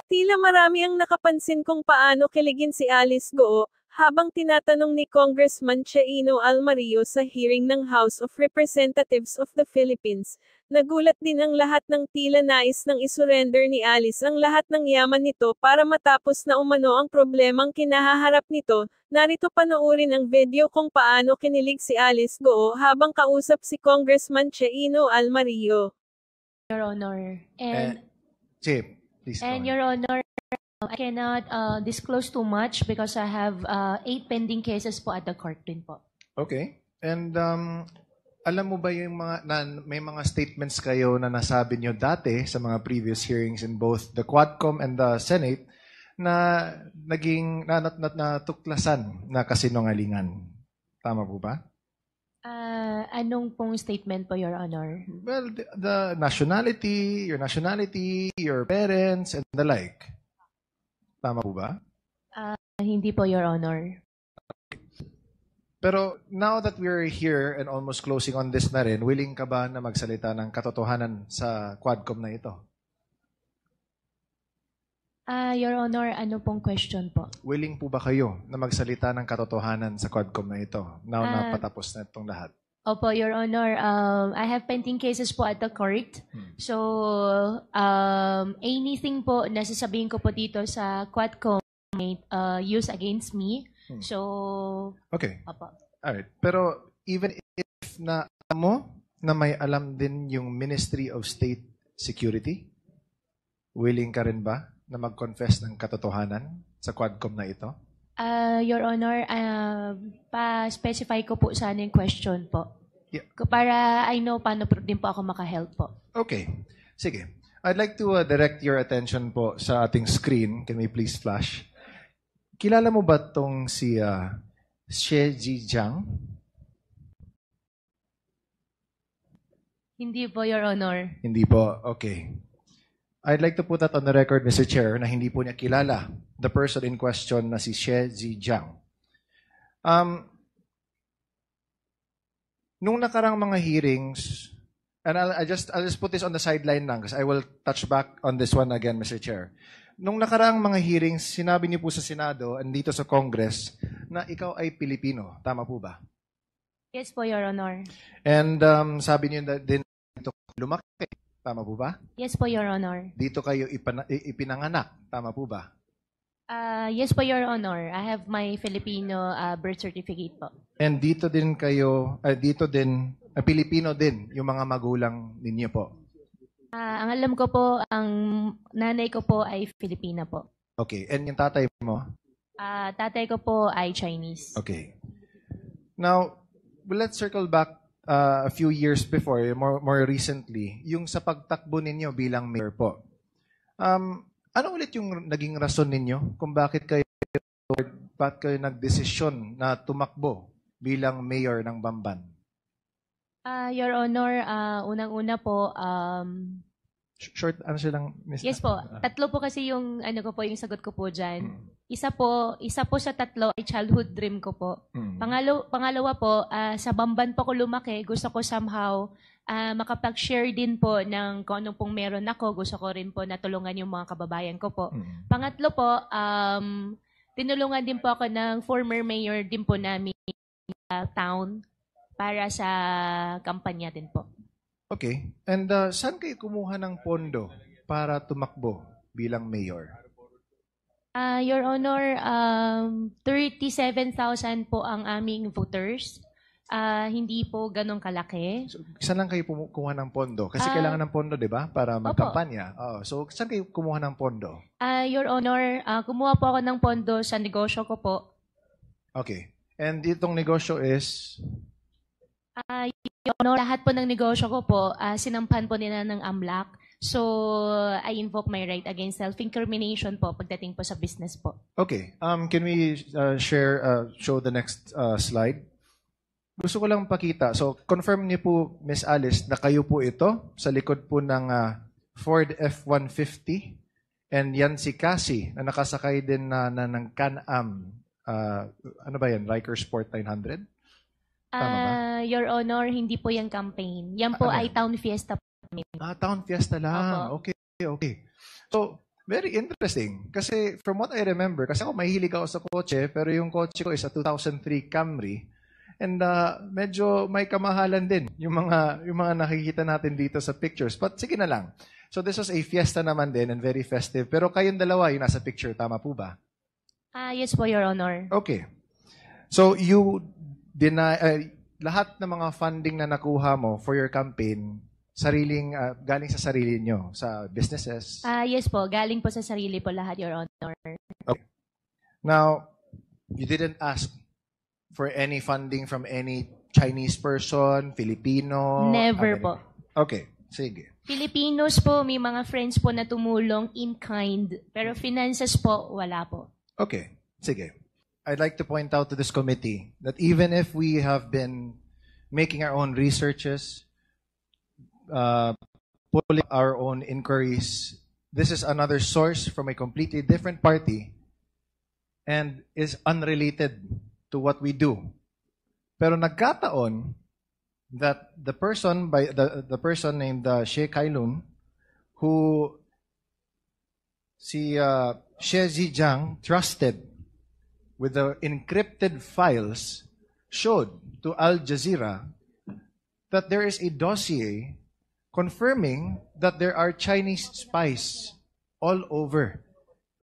Tila marami ang nakapansin kung paano kiligin si Alice Goo, habang tinatanong ni Congressman Chino Almario sa hearing ng House of Representatives of the Philippines. Nagulat din ang lahat ng tila nais nang isurrender ni Alice ang lahat ng yaman nito para matapos na umano ang problemang kinahaharap nito. Narito panoorin ang video kung paano kinilig si Alice Goo habang kausap si Congressman Chino Almario. Your Honor, and Chip, please go and ahead. Your Honor, I cannot disclose too much because I have 8 pending cases po at the court din po. Okay. And alam mo ba yung may mga statements kayo na nasabi nyo dati sa mga previous hearings in both the Quadcom and the Senate na naging natuklasan na kasinungalingan? Tama po ba? Anong pong statement po, Your Honor? Well, the nationality, your parents, and the like. Tama po ba? Hindi po, Your Honor. Pero now that we're here and almost closing on this na rin, willing ka ba na magsalita ng katotohanan sa Quadcom na ito? Your Honor, ano pong question po? Willing po ba kayo na magsalita ng katotohanan sa Quadcom na ito? Now na patapos na itong lahat. Opo, Your Honor. I have pending cases po at the court. So, anything po na sasabihin ko po dito sa Quadcom may use against me. So, okay. Opo. Alright. Pero even if na mo na may alam din yung Ministry of State Security, willing ka rin ba na mag-confess ng katotohanan sa Quadcom na ito? Your Honor, pa-specify ko po sana yung question po. Yeah. Para I know paano din po ako makahelp po. Okay. Sige. I'd like to direct your attention po sa ating screen. Can we please flash? Kilala mo ba tong si Xie Zhijiang? Hindi po, Your Honor. Hindi po. Okay. I'd like to put that on the record, Mr. Chair, na hindi po niya kilala the person in question na si Xie Zhijiang. Nung nakarang mga hearings, and I'll just put this on the sideline lang because I will touch back on this one again, Mr. Chair. Nung nakarang mga hearings, sinabi niyo po sa Senado and dito sa Congress na ikaw ay Pilipino. Tama po ba? Yes po, Your Honor. And sabi niyo din dito lumaki. Tama po ba? Yes po, Your Honor. Dito kayo ipinanganak. Tama po ba? Yes po, Your Honor. I have my Filipino birth certificate po. And dito din kayo, Pilipino din yung mga magulang ninyo po? Ang alam ko po, ang nanay ko po ay Filipina po. Okay. And yung tatay mo? Tatay ko po ay Chinese. Okay. Now, let's circle back a few years before, more recently, yung sa pagtakbo ninyo bilang mayor po. Ano ulit yung naging rason ninyo kung bakit kayo nagdesisyon na tumakbo bilang mayor ng Bamban? Your Honor, unang-una po, short answer lang, Ms. yes po. Tatlo po kasi yung ko po, yung sagot ko po diyan. Isa po sa tatlo ay childhood dream ko po. Pangalawa po, sa Bamban po ko lumaki, gusto ko somehow makapag-share din po ng kung anong pong meron ako. Gusto ko rin po natulungan yung mga kababayan ko po. Pangatlo po, tinulungan din po ako ng former mayor din po namin town para sa kampanya din po. Okay. And saan kayo kumuha ng pondo para tumakbo bilang mayor? Your Honor, 37,000 po ang aming voters. Hindi po ganun kalaki. So, saan lang kayo kumuha ng pondo? Kasi kailangan ng pondo, di ba? Para magkampanya. So, saan kayo kumuha ng pondo? Your Honor, kumuha po ako ng pondo sa negosyo ko po. Okay. And itong negosyo is? Your Honor, lahat po ng negosyo ko po, sinampan po nila ng AMLAC. So, I invoke my right against self-incrimination po pagdating po sa business po. Okay. Can we show the next slide? Gusto ko lang pakita. So, confirm niyo po, Miss Alice, na kayo po ito sa likod po ng Ford F-150. And yan si Cassie, na nakasakay din ng Can-Am. Ano ba yan? Riker Sport 900? Tama ba? Your Honor, hindi po yung campaign. Yan po Ano ay yan? town fiesta po. Town fiesta lang. Opo. Okay. So, very interesting. Kasi from what I remember, kasi ako mahilig ako sa kotse, pero yung kotse ko is a 2003 Camry. And medyo may kamahalan din yung mga nakikita natin dito sa pictures. But sige na lang. So this was a fiesta naman din and very festive. Pero kayong dalawa yung nasa picture, tama po ba? Yes po, Your Honor. Okay. So you deny lahat ng mga funding na nakuha mo for your campaign, galing sa sarili nyo, sa businesses? Yes po, galing po sa sarili po lahat, Your Honor. Okay. Now, you didn't ask for any funding from any Chinese person, Filipino? Never po. Okay, sige. Filipinos po, may mga friends po na tumulong in kind. Pero finances po, wala po. Okay, sige. I'd like to point out to this committee that even if we have been making our own researches, pulling our own inquiries, this is another source from a completely different party and is unrelated to what we do. Pero nagkataon that the person named Xie Kailun, who Xie Zhejiang trusted with the encrypted files, showed to Al Jazeera that there is a dossier confirming that there are Chinese spies all over,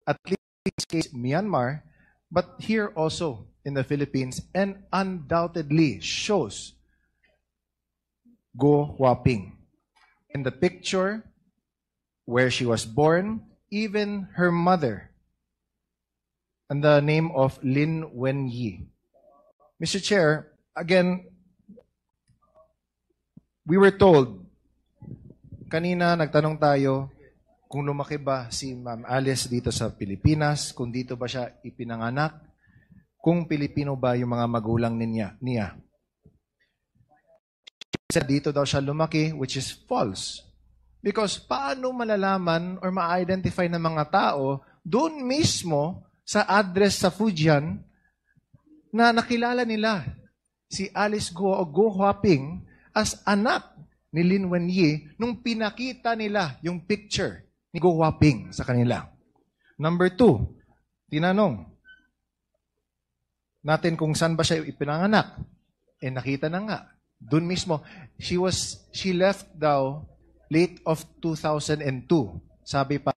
at least Myanmar, but here also in the Philippines, and undoubtedly shows Go Huaping. In the picture, where she was born, even her mother, and the name of Lin Wenyi. Mr. Chair, again, we were told, kanina nagtanong tayo, kung lumaki ba si Ma'am Alice dito sa Pilipinas, kung dito ba siya ipinanganak, kung Pilipino ba yung mga magulang niya. Said dito daw siya lumaki, which is false. Because paano malalaman or ma-identify ng mga tao doon mismo sa address sa Fujian na nakilala nila si Alice Go Huaping as anak ni Lin Wenyi nung pinakita nila yung picture ni Go Huaping sa kanila. Number 2, tinanong natin kung saan ba siya ipinanganak. Nakita na nga. Doon mismo. She left daw late of 2002. Sabi pa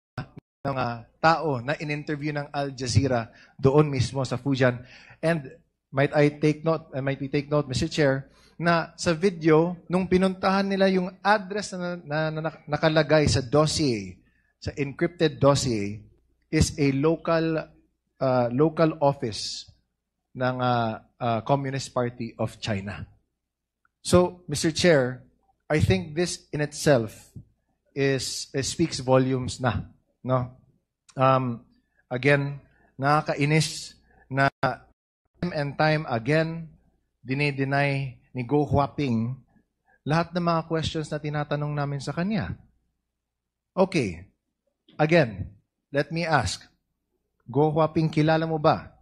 ng tao na in-interview ng Al Jazeera doon mismo sa Fujian. And might we take note, Mr. Chair, na sa video, nung pinuntahan nila yung address na nakalagay sa dossier, sa encrypted dossier, is a local office ng Communist Party of China. So, Mr. Chair, I think this in itself speaks volumes na. No? Again, nakakainis na time and time again, dinideny ni Go Huaping lahat ng mga questions na tinatanong namin sa kanya. Okay. Again, let me ask. Go Huaping, kilala mo ba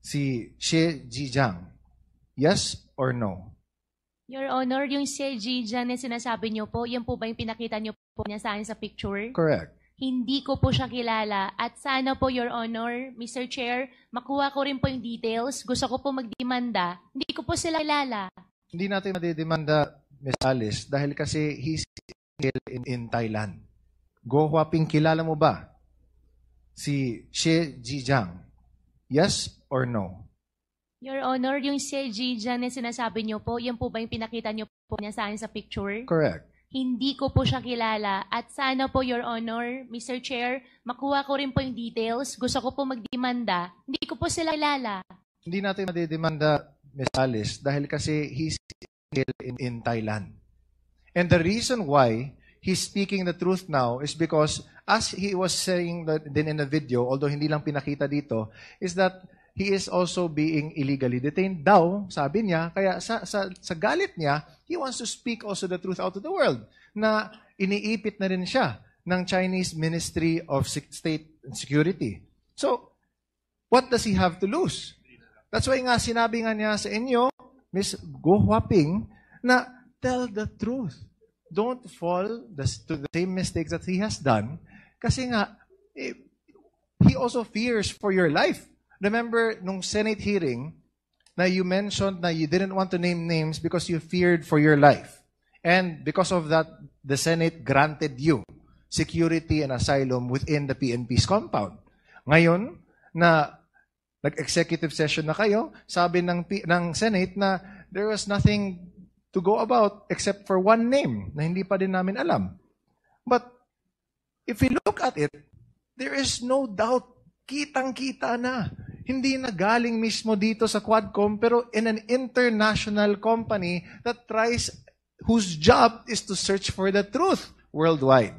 si Xie Zhejiang? Yes or no? Your Honor, yung Xie Zhejiang na sinasabi niyo po, yan po ba yung pinakita niyo po niya sa akin sa picture? Correct. Hindi ko po siya kilala. At sana po, Your Honor, Mr. Chair, makuha ko rin po yung details. Gusto ko po magdemanda. Hindi ko po sila kilala. Hindi natin madidemanda, Ms. Alice, dahil kasi he's in Thailand. Go Huaping, kilala mo ba si Xie Zhejiang? Yes or no? Your Honor, yung Xie Zhejiang na sinasabi niyo po, yan po ba yung pinakita niyo po niya sa akin sa picture? Correct. Hindi ko po siya kilala. At sana po, Your Honor, Mr. Chair, makuha ko rin po yung details. Gusto ko po magdemanda. Hindi ko po sila kilala. Hindi natin madidemanda, Ms. Alice, dahil kasi he's in Thailand. And the reason why he's speaking the truth now is because, as he was saying din in the video, although hindi lang pinakita dito, is that he is also being illegally detained daw, sabi niya. Kaya sa galit niya, he wants to speak also the truth out to the world na iniipit na rin siya ng Chinese Ministry of State and Security. So, what does he have to lose? That's why nga sinabi nga niya sa inyo Miss Go Huaping na tell the truth. Don't fall to the same mistakes that he has done. Kasi nga, he also fears for your life. Remember, nung Senate hearing, na you mentioned na you didn't want to name names because you feared for your life. And because of that, the Senate granted you security and asylum within the PNP's compound. Ngayon, na nag-executive session na kayo, sabi ng Senate na there was nothing to go about except for one name na hindi pa din namin alam. But if we look at it, there is no doubt, kitang-kita na. Hindi na galing mismo dito sa Quadcom, pero in an international company that whose job is to search for the truth worldwide.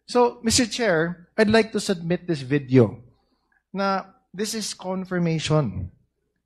So, Mr. Chair, I'd like to submit this video na this is confirmation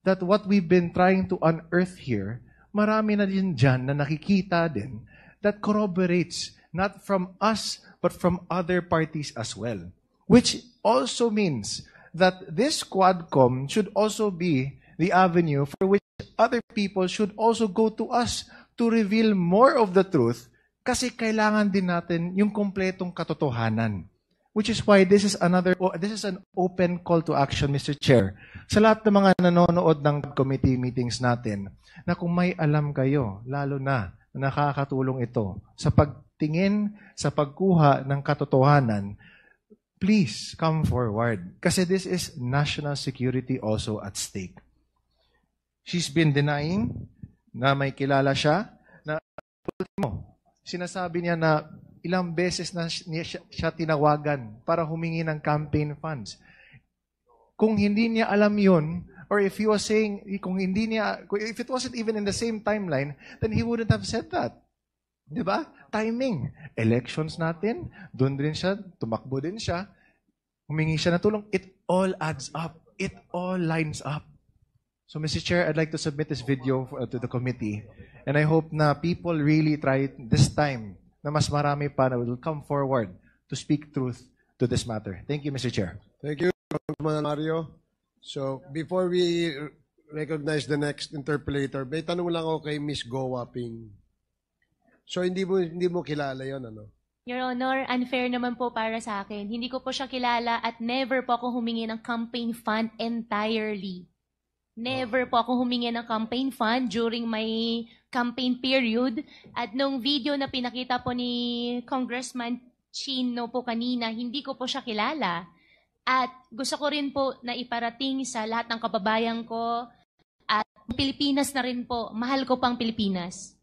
that what we've been trying to unearth here, marami na din dyan na nakikita din that corroborates not from us but from other parties as well. Which also means that this Quadcom should also be the avenue for which other people should also go to us to reveal more of the truth kasi kailangan din natin yung kompletong katotohanan. Which is why this is an open call to action, Mr. Chair. Sa lahat ng mga nanonood ng committee meetings natin, na kung may alam kayo, lalo na nakakatulong ito sa pagtingin, sa pagkuha ng katotohanan, please come forward. Kasi this is national security also at stake. She's been denying na may kilala siya, na ultimo, sinasabi niya na ilang beses na siya tinawagan para humingi ng campaign funds. Kung hindi niya alam yun, or if he was saying, if it wasn't even in the same timeline, then he wouldn't have said that. Diba? Timing. Elections natin, doon din siya, tumakbo din siya, humingi siya ng tulong. It all adds up. It all lines up. So, Mr. Chair, I'd like to submit this video to the committee. And I hope na people really try this time na mas marami pa na will come forward to speak truth to this matter. Thank you, Mr. Chair. Thank you, Congressman Mario. So, before we recognize the next interpellator, may tanong lang ako kay Miss Go Huaping. So, hindi mo kilala yon, ano? Your Honor, unfair naman po para sa akin. Hindi ko po siya kilala at never po ako humingi ng campaign fund entirely. Never po ako humingi ng campaign fund during my campaign period. At nung video na pinakita po ni Congressman Chino po kanina, hindi ko po siya kilala. At gusto ko rin po na iparating sa lahat ng kababayan ko at Pilipinas na rin po. Mahal ko pang Pilipinas.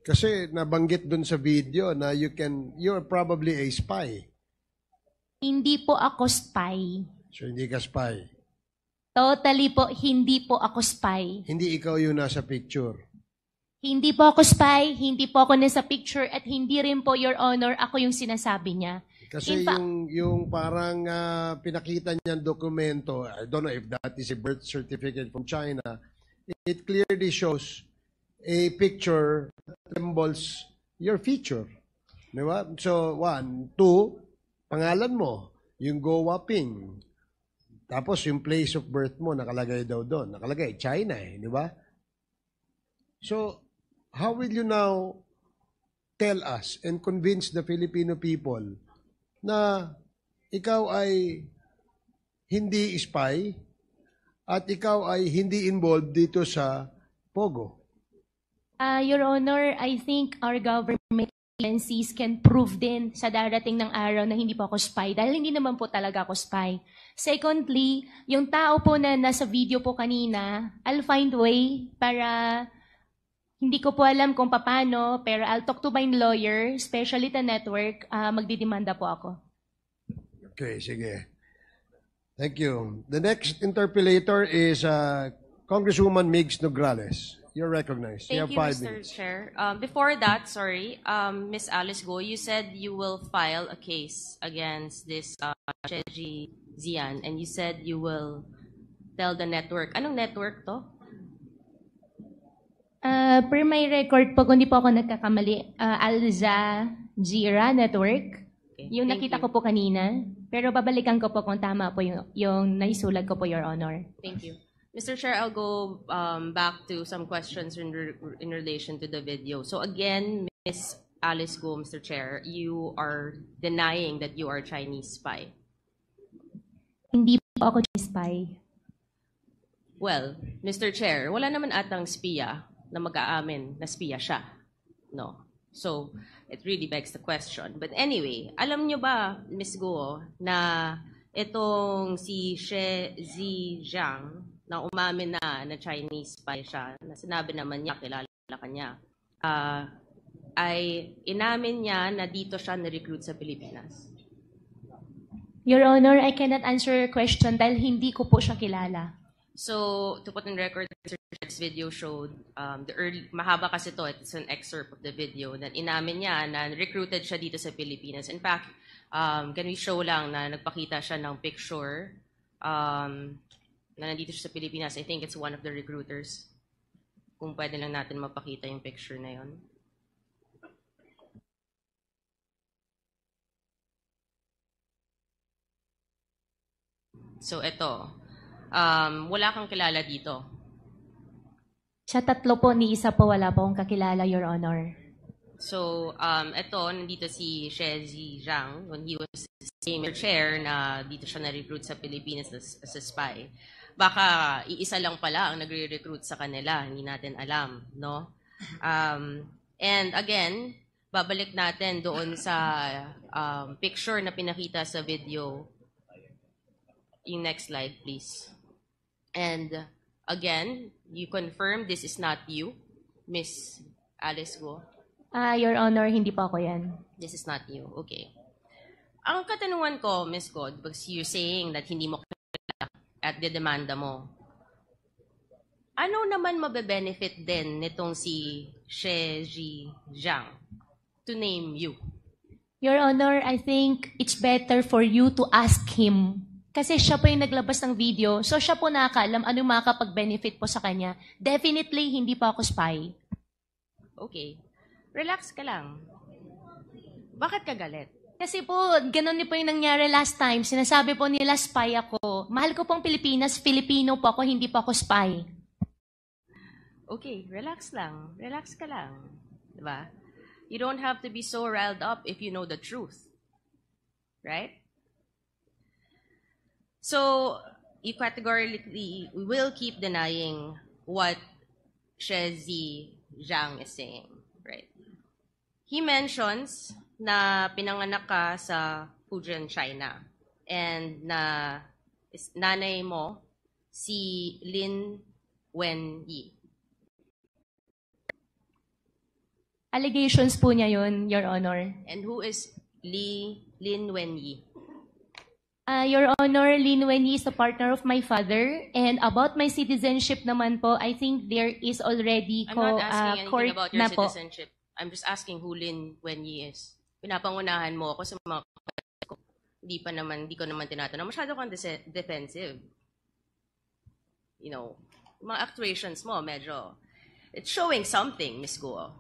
Kasi nabanggit dun sa video na you're probably a spy. Hindi po ako spy. So hindi ka spy? Totally po, hindi po ako spy. Hindi ikaw yung nasa picture? Hindi po ako spy, hindi po ako nasa picture, at hindi rin po, Your Honor, ako yung sinasabi niya. Kasi yung parang pinakita niyang dokumento, I don't know if that is a birth certificate from China, it clearly shows a picture that resembles your feature. Diba? So, 1, 2, pangalan mo, yung Go Huaping. Tapos yung place of birth mo, nakalagay daw doon. Nakalagay, China di ba? So, how will you now tell us and convince the Filipino people na ikaw ay hindi spy at ikaw ay hindi involved dito sa Pogo? Your Honor, I think our government agencies can prove din sa darating ng araw na hindi po ako spy dahil hindi naman po talaga ako spy. Secondly, yung tao po na nasa video po kanina, I'll find way para hindi ko po alam kung paano, pero I'll talk to my lawyer, especially the network, magdidemanda po ako. Okay, sige. Thank you. The next interpellator is Congresswoman Migs Nograles. You're recognized. Thank you you, have 5 Mr. minutes. Chair. Before that, Ms. Alice Go, you said you will file a case against this Cheji Zian, and you said you will tell the network. Anong network to? Per my record po, kung di po ako nagkakamali, Al Jazeera Network. Okay, Yung thank nakita you. ko po kanina. Pero babalikan ko po kung tama po yung naisulat ko po, Your Honor. Thank you. Mr. Chair, I'll go back to some questions in relation to the video. So again, Ms. Alice Go, Mr. Chair, you are denying that you are a Chinese spy. Hindi po ako spy. Well, Mr. Chair, wala naman atang spiya na mag-aamin na spiya siya. No. So, it really begs the question. But anyway, alam nyo ba, Ms. Go, na itong si She Ziyang, na umamin na Chinese spy siya, na sinabi naman niya, kilala ka niya, ay inamin niya na dito siya na-recruit sa Pilipinas? Your Honor, I cannot answer your question dahil hindi ko po siya kilala. So, to put in record, this video showed, mahaba kasi to, it's an excerpt of the video, that inamin niya na recruited siya dito sa Pilipinas. In fact, can we show lang na nagpakita siya ng picture na nandito siya sa Pilipinas. I think it's one of the recruiters. Kung pwede lang natin mapakita yung picture na yon. So, ito. Wala kang kilala dito. Sa tatlo po, ni isa po wala po akong kakilala, Your Honor. So, ito, nandito si She Ziyang when he was saying chair na dito siya na-recruit sa Pilipinas as a spy. Baka iisa lang pala ang nagre-recruit sa kanila, hindi natin alam, no? And again, babalik natin doon sa picture na pinakita sa video. Yung next slide, please. And again, you confirm this is not you, Miss Alice Go? Your Honor, hindi po ako yan. This is not you. Okay. Ang katanungan ko, Miss God, because you're saying that hindi mo kilala at dedemanda mo, ano naman mabe-benefit din nitong si She Ziyang to name you? Your Honor, I think it's better for you to ask him. Kasi siya po yung naglabas ng video, so siya po nakakaalam anong makakapag-benefit po sa kanya. Definitely, hindi po ako spy. Okay. Relax ka lang. Bakit ka galit? Kasi po, ganun din po yung nangyari last time. Sinasabi po nila spy ako. Mahal ko pong Pilipinas, Filipino po ako, hindi po ako spy. Okay, relax lang. Relax ka lang. Diba? You don't have to be so riled up if you know the truth. Right? So, you categorically will keep denying what She Ziyang is saying. Right? He mentions na pinanganak ka sa Fujian, China. And na nanay mo, si Lin Wenyi. Allegations po niya yun, Your Honor. And who is Lin Wenyi? Your Honor, Lin Wenyi is a partner of my father. And about my citizenship naman po, I think there is already I'm not asking court anything about your na po. citizenship. I'm just asking who Lin Wenyi is. Pinapangunahan mo ako sa mga ko. Hindi ko naman tinatanong. Masyado kang defensive. You know, mga actuations mo, medyo, it's showing something, Miss Guo.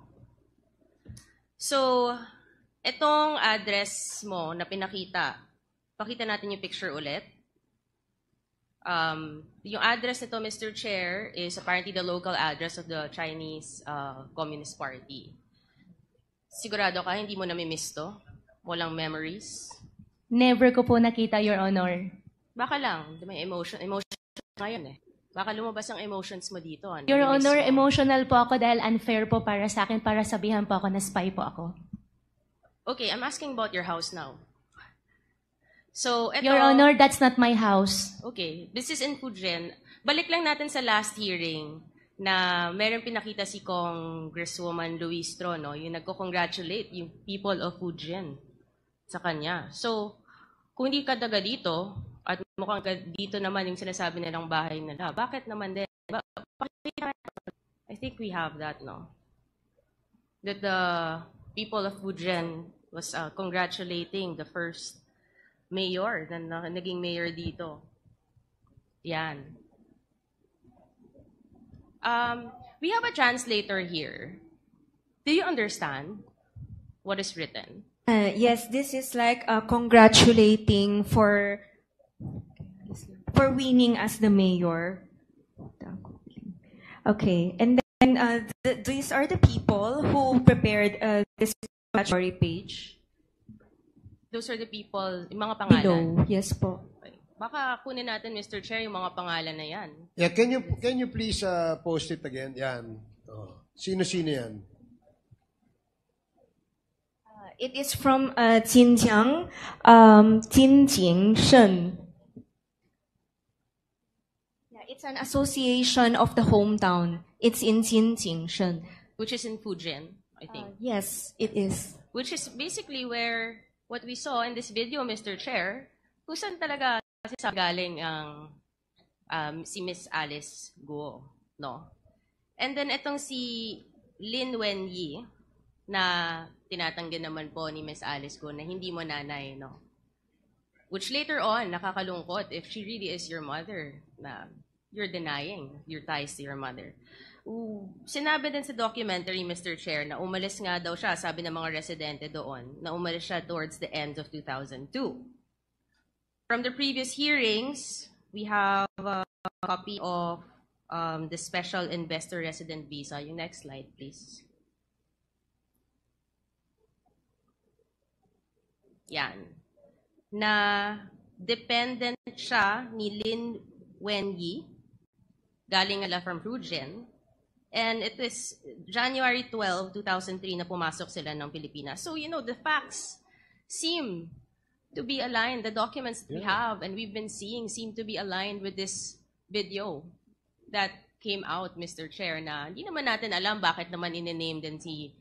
So, itong address mo na pinakita, pakita natin yung picture ulit. Yung address nito, Mr. Chair, is apparently the local address of the Chinese Communist Party. Sigurado ka, hindi mo namimiss to? Walang memories? Never ko po nakita, Your Honor. Baka lang, may emotion ngayon eh. Baka lumabas ang emotions mo dito. Ano? Your Honor, emotional po ako dahil unfair po para sa akin, para sabihan po ako na spy po ako. Okay, I'm asking about your house now. So, ito, Your Honor, that's not my house. Okay, this is in Fujian. Balik lang natin sa last hearing na meron pinakita si Congresswoman Luistro, no? Yung nagko-congratulate yung people of Fujian sa kanya. So, kung hindi ka daga dito, at mukhang dito naman yung sinasabi nilang bahay nila, bakit naman din? I think we have that, no? That the people of Fujian was congratulating the first mayor na naging mayor dito. Yan. We have a translator here. Do you understand what is written? Yes, this is like congratulating for winning as the mayor. Okay, and then these are the people who prepared this statutory page. Those are the people, yung mga pangalan. Below, yes po. Okay. Baka kunin natin, Mr. Chair, yung mga pangalan na yan. Yeah, can you please post it again? Yan. Oh. Sino-sino yan? It is from Jinjiang, Jinjing Shen. Yeah, it's an association of the hometown. It's in Jinjing Shen. Which is in Fujian, I think. Yes, it is. Which is basically where what we saw in this video, Mr. Chair, kung saan talaga galing ang si Miss Alice Guo, no? And then itong si Lin Wenyi na tinatanggi naman po ni Miss Alice Guo na hindi mo nanay, no? Which later on, nakakalungkot if she really is your mother, na you're denying your ties to your mother. Sinabi din sa documentary, Mr. Chair, na umalis nga daw siya, sabi ng mga residente doon, na umalis siya towards the end of 2002. From the previous hearings, we have a copy of the special investor resident visa. Yung next slide, please. Yan. Na dependent siya ni Lin Wenyi, galing nga from Fujian. And it is January 12, 2003 na pumasok sila ng Pilipinas. So, you know, the facts seem to be aligned. The documents that we have and we've been seeing seem to be aligned with this video that came out, Mr. Chair, na hindi naman natin alam bakit naman in-name din si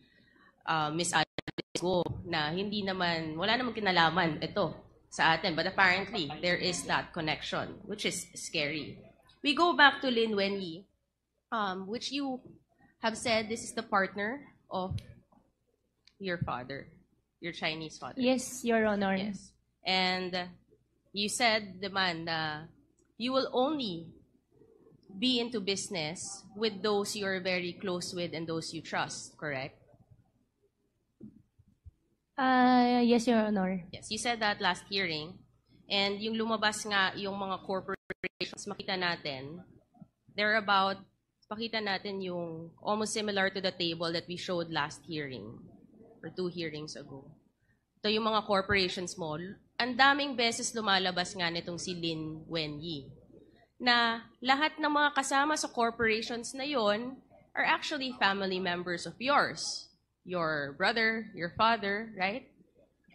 Miss Alice Guo na hindi naman, wala naman kinalaman ito sa atin. But apparently, there is that connection, which is scary. We go back to Lin Wenyi, which you have said this is the partner of your father, your Chinese father. Yes, Your Honor. Yes. And you said, naman, na you will only be into business with those you are very close with and those you trust, correct? Yes, Your Honor. Yes, you said that last hearing. And yung lumabas nga, yung mga corporations, makita natin, they're about, pakita natin yung almost similar to the table that we showed last hearing, or 2 hearings ago. Ito yung mga corporations mo. Ang daming beses lumalabas nga nitong si Lin Wenyi, na lahat ng mga kasama sa corporations na yon are actually family members of yours. Your brother, your father, right?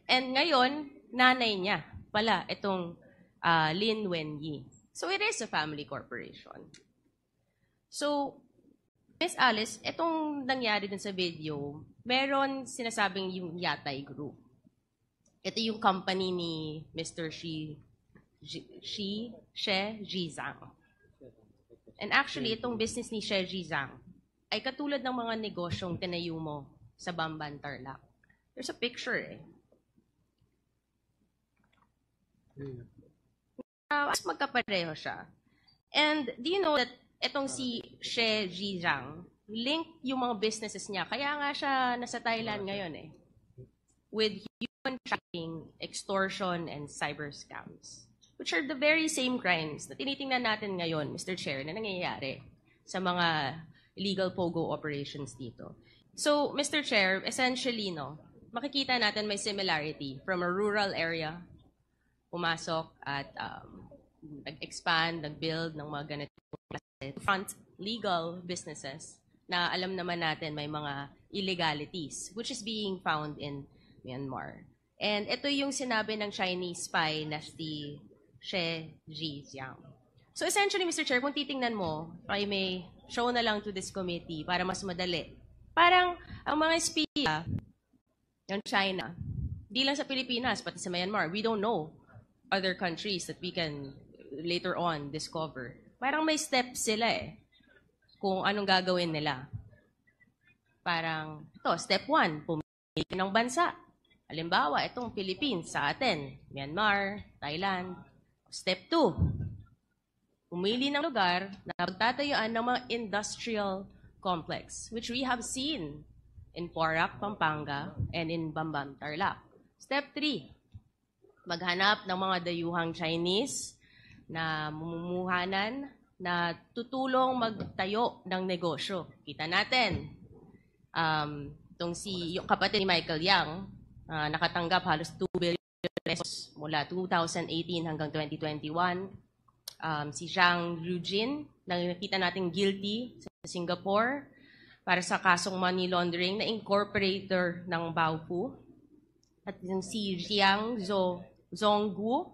And ngayon, nanay niya pala itong Lin Wenyi. So it is a family corporation. So, Miss Alice, itong nangyari din sa video, meron sinasabing yung Yatay Group. Ito yung company ni Mr. She Zhizang. And actually, itong business ni She Zhizang ay katulad ng mga negosyong tinayo mo sa Bamban, Tarlac. There's a picture eh. Mas magkapareho siya. And do you know that etong si She Zhizang, link yung mga businesses niya. Kaya nga siya nasa Thailand ngayon eh. With human trafficking, extortion, and cyber scams. Which are the very same crimes na tinitingnan natin ngayon, Mr. Chair, na nangyayari sa mga illegal POGO operations dito. So, Mr. Chair, essentially, no, makikita natin may similarity from a rural area, pumasok at nag-expand, nag-build ng mga ganito front legal businesses na alam naman natin may mga illegalities which is being found in Myanmar. And ito yung sinabi ng Chinese spy na si She Zhizang. So essentially, Mr. Chair, kung titingnan mo, I may show na lang to this committee para mas madali. Parang ang mga espiya ng China, di lang sa Pilipinas, pati sa Myanmar, we don't know other countries that we can later on discover. Parang may steps sila eh, kung anong gagawin nila. Parang, ito, step 1, pumili ng bansa. Halimbawa, itong Philippines sa atin, Myanmar, Thailand. Step 2, pumili ng lugar na pagtatayuan ng mga industrial complex, which we have seen in Porac, Pampanga, and in Bamban, Tarlac. Step 3, maghanap ng mga dayuhang Chinese na mumumuhanan na tutulong magtayo ng negosyo. Kita natin, yung kapatid ni Michael Yang, nakatanggap halos 2 billion pesos mula 2018 hanggang 2021. Si Zhang Yujin, nakita natin guilty sa Singapore para sa kasong money laundering na incorporator ng Baofu. At yung si Jiang Zhongguo,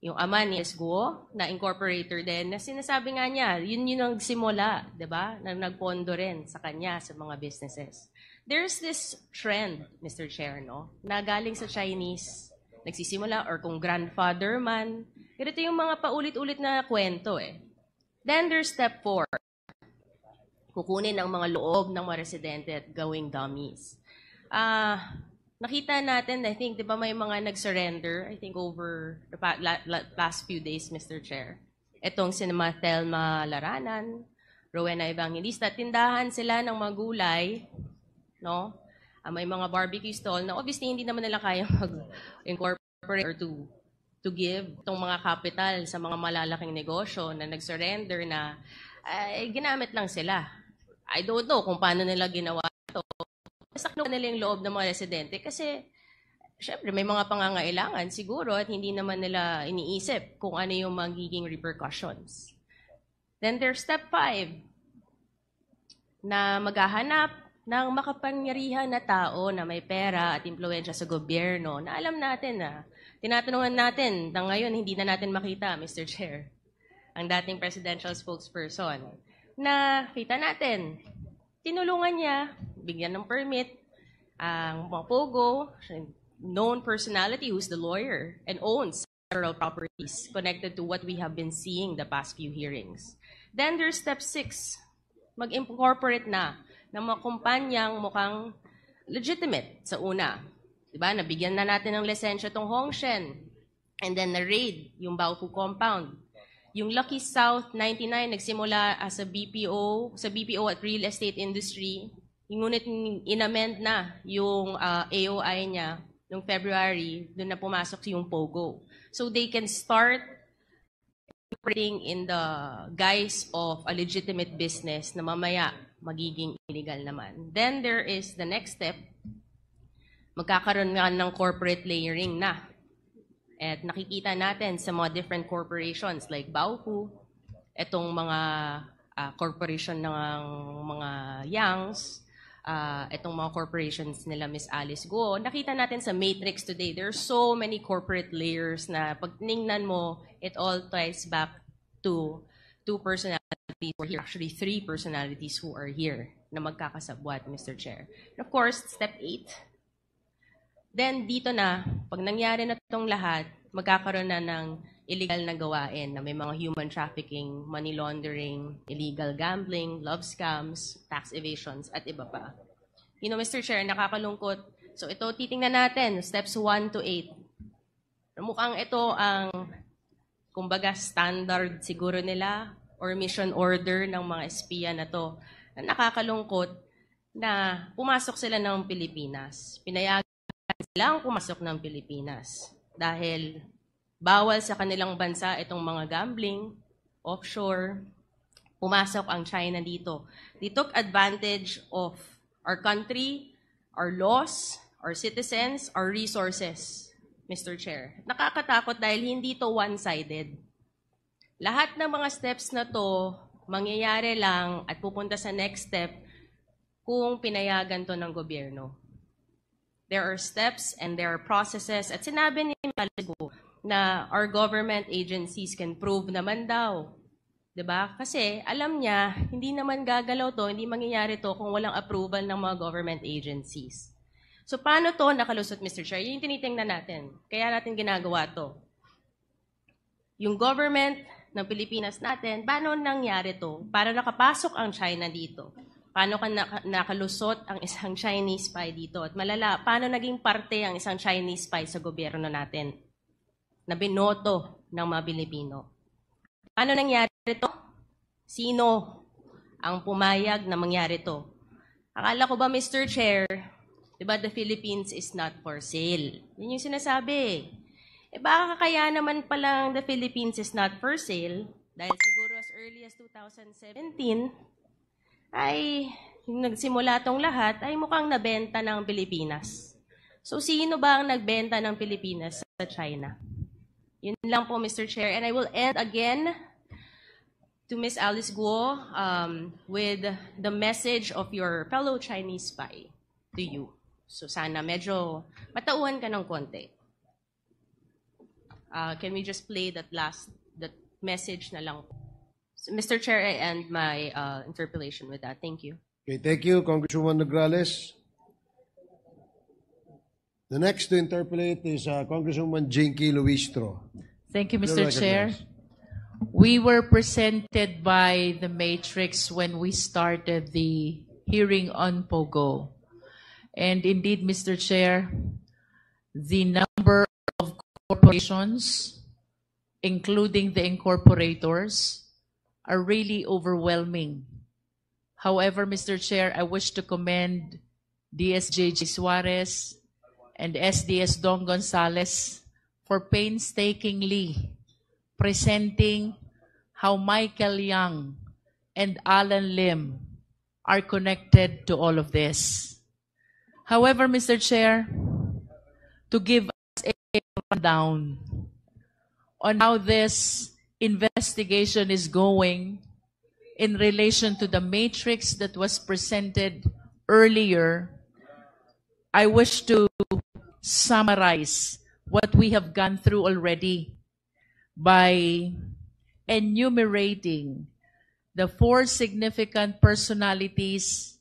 yung ama ni Guo, na incorporator din, na sinasabi nga niya, yun ang simula, di ba? Na nagpondo rin sa kanya sa mga businesses. There's this trend, Mr. Chair, no? Na galing sa Chinese, nagsisimula, or kung grandfather man, ganito yung mga paulit-ulit na kwento eh. Then there's step 4. Kukunin ang mga loob ng mga residente at gawing dummies. Nakita natin, I think, di ba may mga nag-surrender, I think over the past few days, Mr. Chair. Itong sinema Thelma Laranan, Rowena Evangelista, tindahan sila ng mga gulay, no? May mga barbecue stall na obviously hindi naman nila kaya mag-incorporate or to give itong mga capital sa mga malalaking negosyo na nag-surrender na ginamit lang sila. I don't know kung paano nila ginawa ito. Sakno nila yung loob ng mga residente kasi syempre may mga pangangailangan siguro at hindi naman nila iniisip kung ano yung magiging repercussions. Then there's step 5 na maghahanap ng makapangyarihan na tao na may pera at impluwensya sa gobyerno na alam natin na tinatanungan natin na ngayon hindi na natin makita, Mr. Chair, ang dating presidential spokesperson na kita natin, tinulungan niya, bigyan ng permit, ang mga pogo, known personality who's the lawyer and owns several properties connected to what we have been seeing the past few hearings. Then there's step 6, mag-incorporate na ng mga kumpanyang mukhang legitimate sa una. Diba? Nabigyan na natin ng lisensya tong Hongshen and then na-raid yung Baofu compound. Yung Lucky South 99 nagsimula as a BPO, sa BPO at real estate industry. Ngunit inamend na yung AOI niya noong February, doon na pumasok yung POGO. So they can start operating in the guise of a legitimate business na mamaya magiging illegal naman. Then there is the next step, magkakaroon nga ng corporate layering na. At nakikita natin sa mga different corporations like Baofu, itong mga corporation ng mga Yangs, itong mga corporations nila Miss Alice Guo. Nakita natin sa Matrix today, there are so many corporate layers na pag tinignan mo, it all ties back to two personalities who are here. Actually, 3 personalities who are here na magkakasabwat, Mr. Chair. And of course, step 8. Then dito na, pag nangyari na itong lahat, magkakaroon na ng illegal na gawain na may mga human trafficking, money laundering, illegal gambling, love scams, tax evasions, at iba pa. You know, Mr. Chair, nakakalungkot. So ito, titingnan natin, steps 1 to 8. Mukhang ito ang, kumbaga, standard siguro nila or mission order ng mga espiya na to. Na nakakalungkot na pumasok sila ng Pilipinas. Pinayagan silang pumasok ng Pilipinas dahil bawal sa kanilang bansa itong mga gambling, offshore. Pumasok ang China dito. They took advantage of our country, our laws, our citizens, our resources, Mr. Chair. Nakakatakot dahil hindi to one-sided. Lahat ng mga steps na to, mangyayari lang at pupunta sa next step kung pinayagan to ng gobyerno. There are steps and there are processes. At sinabi ni Maligo na our government agencies can prove naman daw. Diba? Kasi alam niya, hindi naman gagalaw to, hindi mangyayari to kung walang approval ng mga government agencies. So paano to nakalusot, Mr. Chair? Yung tinitingnan natin. Kaya natin ginagawa to. Yung government ng Pilipinas natin, paano nangyari to? Para nakapasok ang China dito? Paano nakalusot ang isang Chinese spy dito? At malala, paano naging parte ang isang Chinese spy sa gobyerno natin na binoto ng mga Pilipino? Paano nangyari ito? Sino ang pumayag na mangyari ito? Akala ko ba, Mr. Chair, diba the Philippines is not for sale? Yun yung sinasabi. Baka kaya naman palang the Philippines is not for sale dahil siguro as early as 2017, ay yung nagsimula tong lahat ay mukhang nabenta ng Pilipinas. So, sino ba ang nagbenta ng Pilipinas sa China? Yun lang po, Mr. Chair. And I will end again to Ms. Alice Guo with the message of your fellow Chinese spy to you. So, sana medyo matauhan ka ng konti. Can we just play that message na lang? So, Mr. Chair, I end my interpellation with that. Thank you. Okay, thank you, Congresswoman Nograles. The next to interpellate is Congresswoman Jinky Luistro. Thank you, You're Mr. Chair. recognized. We were presented by the Matrix when we started the hearing on POGO. And indeed, Mr. Chair, the number of corporations, including the incorporators, are really overwhelming. However, Mr. Chair, I wish to commend DSJG Suarez and SDS Don Gonzales for painstakingly presenting how Michael Young and Alan Lim are connected to all of this. However, Mr. Chair, to give us a rundown on how this investigation is going in relation to the matrix that was presented earlier, I wish to summarize what we have gone through already by enumerating the 4 significant personalities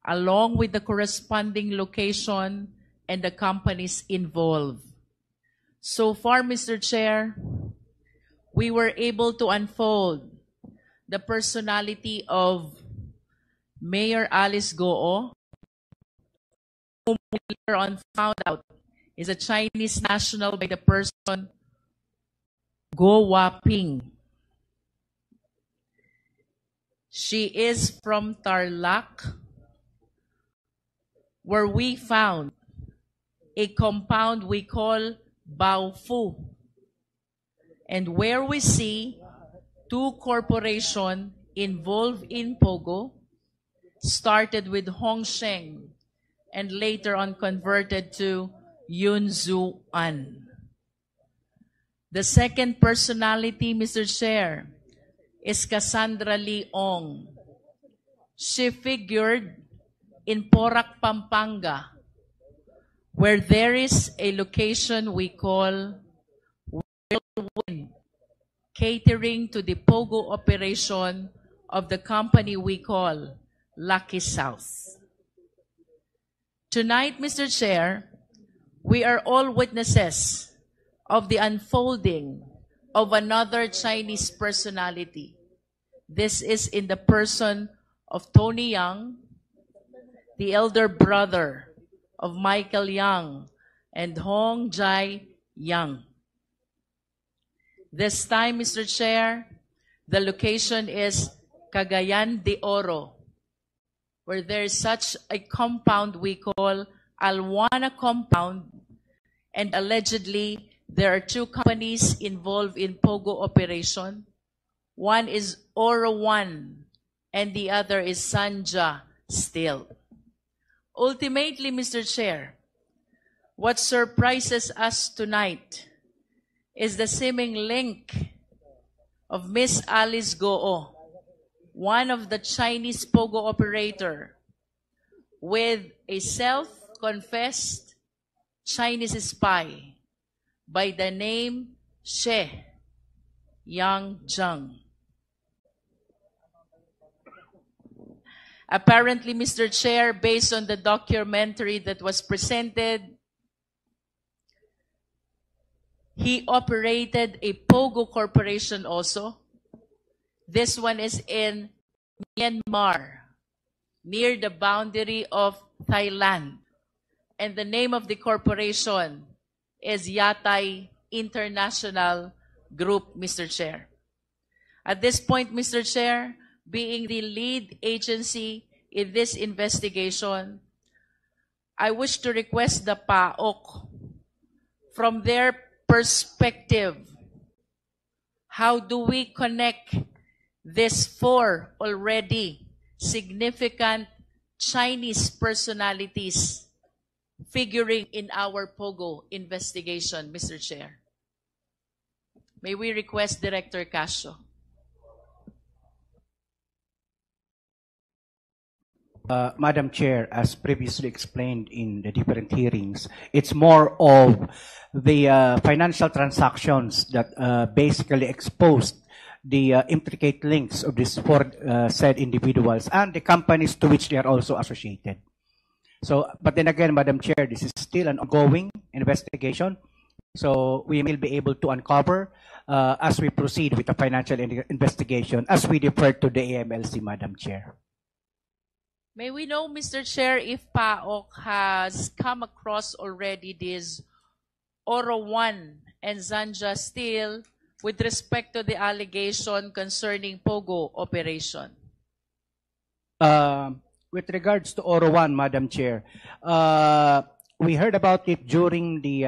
along with the corresponding location and the companies involved. So far, Mr. Chair, we were able to unfold the personality of Mayor Alice Goo, whom we later on found out is a Chinese national by the person Go Waping. She is from Tarlac, where we found a compound we call Baofu, and where we see 2 corporations involved in POGO, started with Hongsheng and later on converted to Yunzu An. The second personality, Mr. Chair, is Cassandra Lee Ong. She figured in Porac, Pampanga, where there is a location we call Whirlwind, catering to the POGO operation of the company we call Lucky South. Tonight, Mr. Chair, we are all witnesses of the unfolding of another Chinese personality. This is in the person of Tony Yang, the elder brother of Michael Yang and Hong Jai Yang. This time, Mr. Chair, the location is Cagayan de Oro, where there is such a compound we call Alwana Compound, and allegedly there are 2 companies involved in POGO operation. One is Oro One, and the other is Sanja Steel. Ultimately, Mr. Chair, what surprises us tonight is the seeming link of Miss Alice Goo, one of the Chinese POGO operator, with a self-confessed Chinese spy by the name She Yang Zheng. Apparently, Mr. Chair, based on the documentary that was presented, he operated a POGO corporation also. This one is in Myanmar, near the boundary of Thailand. And the name of the corporation is Yatai International Group, Mr. Chair. At this point, Mr. Chair, being the lead agency in this investigation, I wish to request the PAOK, from their perspective, how do we connect these 4 already significant Chinese personalities figuring in our POGO investigation, Mr. Chair? May we request Director Castro? Madam Chair, as previously explained in the different hearings, it's more of the financial transactions that basically exposed the intricate links of these 4 said individuals and the companies to which they are also associated. So, but then again, Madam Chair, this is still an ongoing investigation. So we will be able to uncover as we proceed with the financial investigation as we defer to the AMLC, Madam Chair. May we know, Mr. Chair, if PAOK has come across already this Oro 1 and Zanja Steel with respect to the allegation concerning POGO operation? With regards to Oro 1, Madam Chair, we heard about it during the,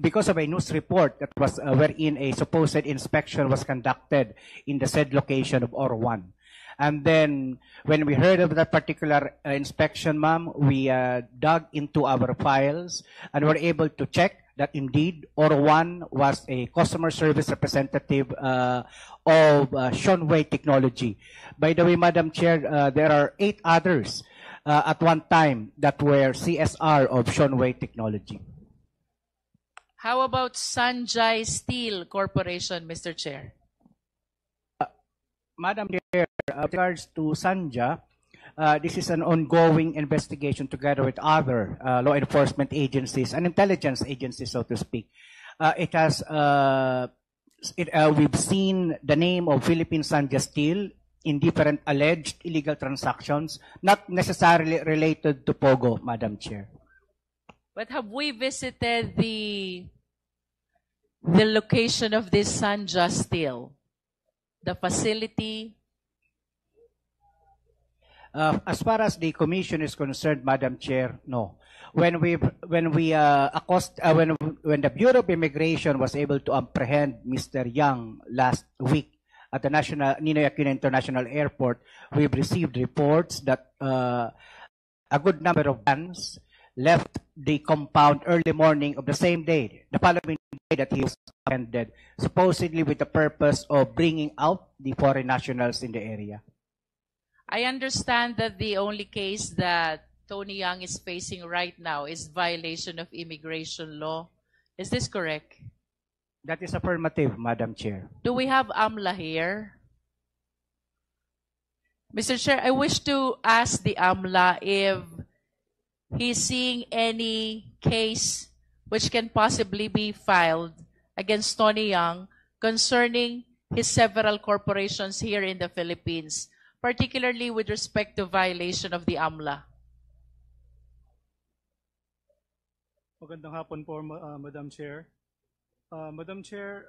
because of a news report that was wherein a supposed inspection was conducted in the said location of Oro 1. And then when we heard of that particular inspection, ma'am, we dug into our files and were able to check that indeed Oro 1 was a customer service representative of Shonway Technology. By the way, Madam Chair, there are 8 others at one time that were CSR of Shonway Technology. How about Sanjay Steel Corporation, Mr. Chair? Madam Chair, with regards to Sanja, this is an ongoing investigation together with other law enforcement agencies and intelligence agencies, so to speak. We've seen the name of Philippine Sanja Steel in different alleged illegal transactions, not necessarily related to POGO, Madam Chair. But have we visited the location of this Sanja Steel? The facility? As far as the commission is concerned, Madam Chair, no. When the Bureau of Immigration was able to apprehend Mr. Yang last week at the Ninoy Aquino International Airport, we've received reports that a good number of vans left the compound early morning of the same day, the following day that he was apprehended, supposedly with the purpose of bringing out the foreign nationals in the area. I understand that the only case that Tony Yang is facing right now is violation of immigration law. Is this correct? That is affirmative, Madam Chair. Do we have AMLA here? Mr. Chair, I wish to ask the AMLA if he's seeing any case which can possibly be filed against Tony Yang concerning his several corporations here in the Philippines, particularly with respect to violation of the AMLA. Magandang hapon po, Madam Chair. Madam Chair,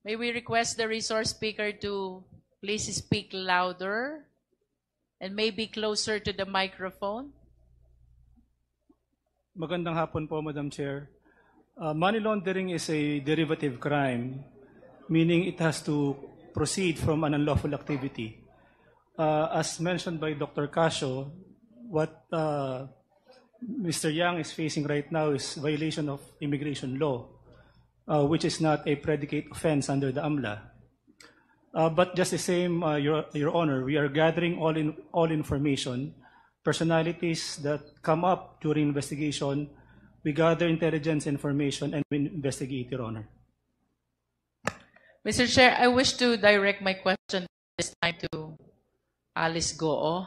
may we request the resource speaker to please speak louder and maybe closer to the microphone? Magandang hapon po, Madam Chair. Money laundering is a derivative crime, meaning it has to proceed from an unlawful activity. As mentioned by Dr. Casio, what Mr. Yang is facing right now is violation of immigration law, which is not a predicate offense under the AMLA. But just the same, Your Honor, we are gathering all information, personalities that come up during investigation. We gather intelligence information and we investigate, Your Honor. Mr. Chair, I wish to direct my question this time to Alice Goo.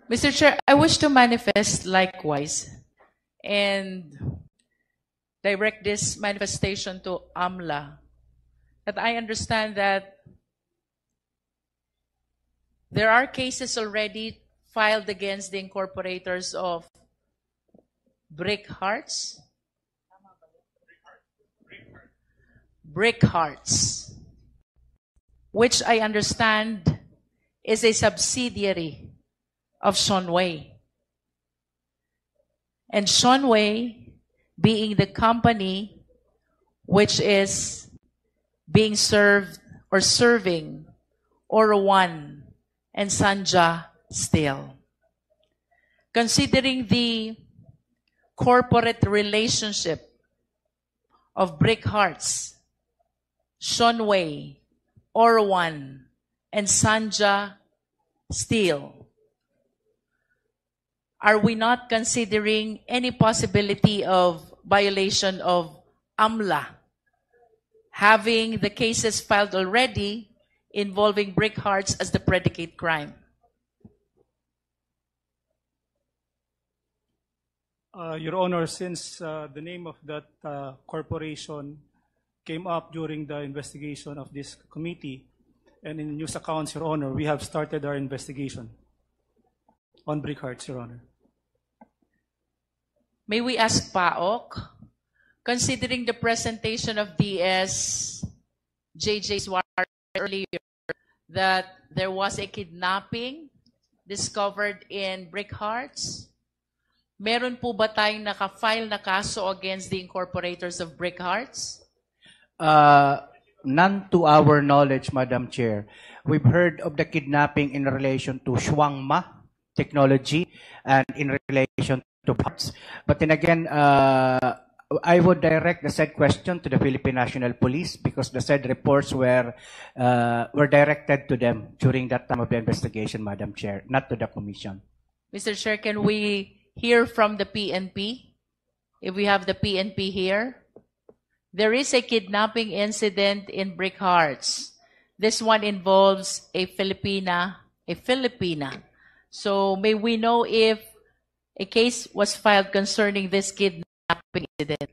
Mr. Chair, I wish to manifest likewise and direct this manifestation to AMLA, that I understand that there are cases already filed against the incorporators of Brick Hearts. Brick Hearts. which I understand is a subsidiary of Shonway. And Shonway being the company which is being served or serving Oro One and Sanja Steel. Considering the corporate relationship of Brick Hearts, Shonway, Oro One, and Sanja Steel, are we not considering any possibility of violation of AMLA, having the cases filed already involving Brick Hearts as the predicate crime? Your Honor, since the name of that corporation came up during the investigation of this committee and in news accounts, Your Honor, we have started our investigation on Brick Hearts, Your Honor. May we ask PAOK, considering the presentation of DS JJ Suarez earlier, that there was a kidnapping discovered in Brick Hearts, meron po ba tayong naka-file na kaso against the incorporators of Brick Hearts? None to our knowledge, Madam Chair. We've heard of the kidnapping in relation to Shuangma Technology and in relation to Hearts. But then again, I would direct the said question to the Philippine National Police because the said reports were directed to them during that time of the investigation, Madam Chair, not to the Commission. Mr. Chair, can we hear from the PNP? If we have the PNP here. There is a kidnapping incident in Brick Hearts. This one involves a Filipina. So may we know if a case was filed concerning this kidnapping incident?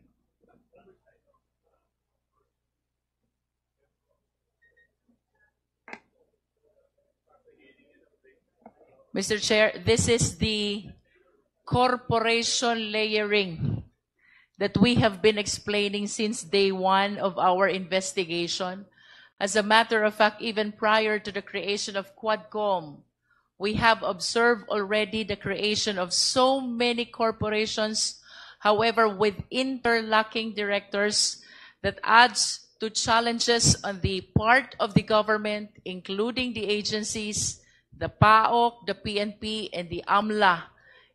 Mr. Chair, this is the corporation layering that we have been explaining since day one of our investigation. As a matter of fact, even prior to the creation of Quadcom, we have observed already the creation of so many corporations, however, with interlocking directors that adds to challenges on the part of the government, including the agencies, the PAOK, the PNP, and the AMLA,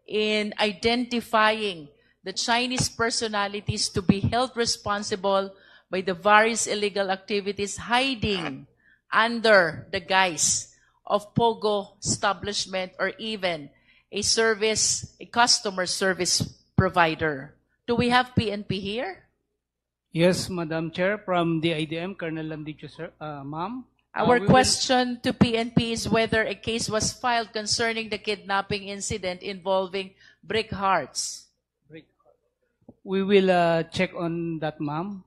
in identifying the Chinese personalities to be held responsible by the various illegal activities hiding under the guise of POGO establishment or even a customer service provider. Do we have PNP here? Yes, Madam Chair, from the IDM, Colonel Landicho, sir. Ma'am. Our question to PNP is whether a case was filed concerning the kidnapping incident involving Brick Hearts. We will check on that, ma'am.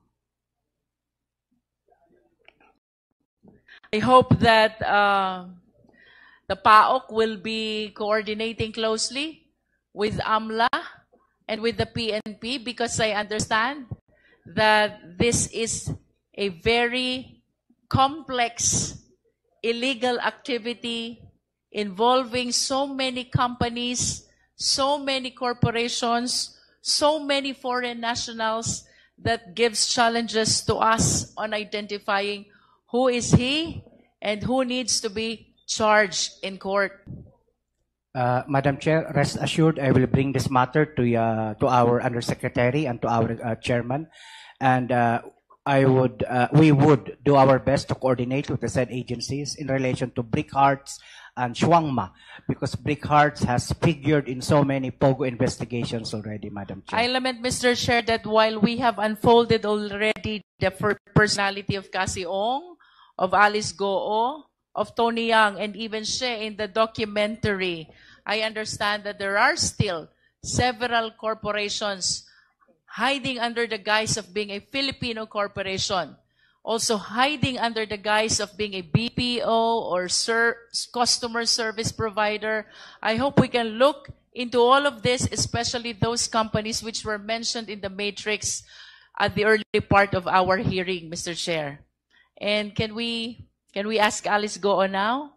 I hope that the PAOK will be coordinating closely with AMLA and with the PNP because I understand that this is a very complex illegal activity involving so many companies, so many corporations, so many foreign nationals that gives challenges to us on identifying who is he and who needs to be charged in court. Madam Chair, rest assured, I will bring this matter to our Undersecretary and to our Chairman, and we would do our best to coordinate with the said agencies in relation to Brick Hearts and Shuangma, because Brick Hearts has figured in so many POGO investigations already, Madam Chair. I lament, Mr. Chair, that while we have unfolded already the personality of Cassie Ong, of Alice Goo, of Tony Yang, and even She in the documentary, I understand that there are still several corporations hiding under the guise of being a Filipino corporation, also hiding under the guise of being a BPO or customer service provider. I hope we can look into all of this, especially those companies which were mentioned in the matrix at the early part of our hearing, Mr. Chair. And can we Can we ask Alice Goo now?